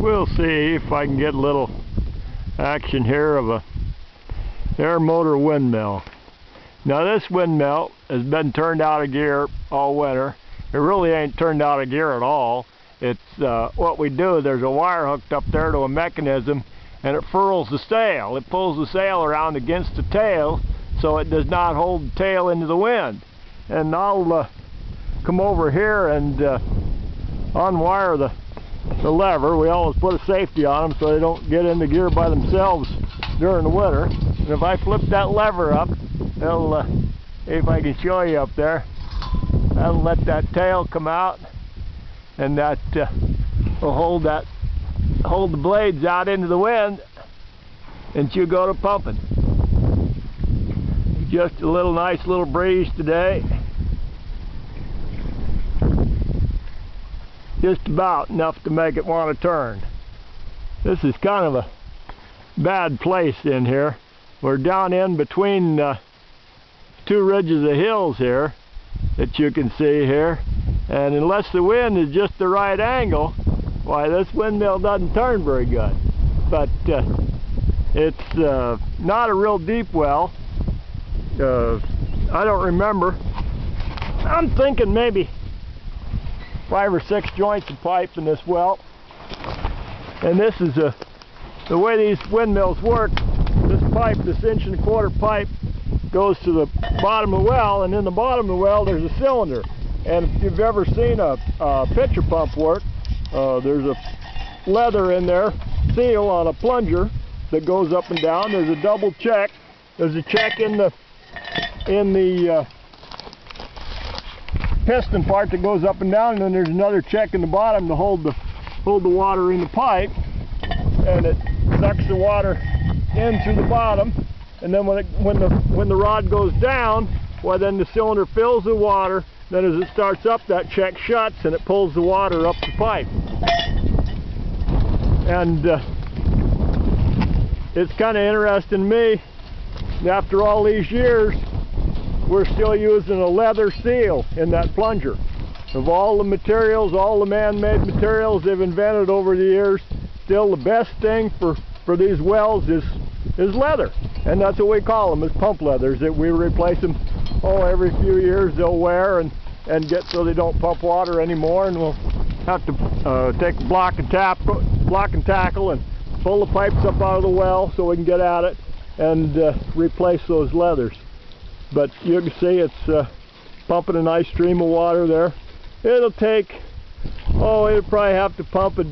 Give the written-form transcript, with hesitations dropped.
We'll see if I can get a little action here of a Aermotor windmill. Now this windmill has been turned out of gear all winter. It really ain't turned out of gear at all. It's what we do, there's a wire hooked up there to a mechanism and it furls the sail. It pulls the sail around against the tail so it does not hold the tail into the wind. And I'll come over here and unwire the lever. We always put a safety on them so they don't get into gear by themselves during the winter. And if I flip that lever up, it'll, if I can show you up there, that'll let that tail come out, and that will hold the blades out into the wind, and she'll go to pumping. Just a nice little breeze today. Just about enough to make it want to turn. This is kind of a bad place in here. We're down in between two ridges of hills here that you can see here, and unless the wind is just the right angle, why, this windmill doesn't turn very good. But it's not a real deep well. I don't remember. I'm thinking maybe 5 or 6 joints of pipe in this well. And this is the way these windmills work. This pipe, this 1¼ inch pipe, goes to the bottom of the well, and in the bottom of the well there's a cylinder. And if you've ever seen a pitcher pump work, there's a leather in there, seal on a plunger that goes up and down. There's a double check. There's a check in the piston part that goes up and down, and then there's another check in the bottom to hold the water in the pipe, and it sucks the water in through the bottom. And then when the rod goes down, well, then the cylinder fills the water. Then as it starts up, that check shuts and it pulls the water up the pipe. And it's kind of interesting to me, after all these years, we're still using a leather seal in that plunger. Of all the materials, all the man-made materials they've invented over the years, still the best thing for these wells is leather. And that's what we call them, is pump leathers. That we replace them, every few years they'll wear and get so they don't pump water anymore, and we'll have to take a block and tackle and pull the pipes up out of the well so we can get at it and replace those leathers. But you can see it's pumping a nice stream of water there. It'll take, it'll probably have to pump a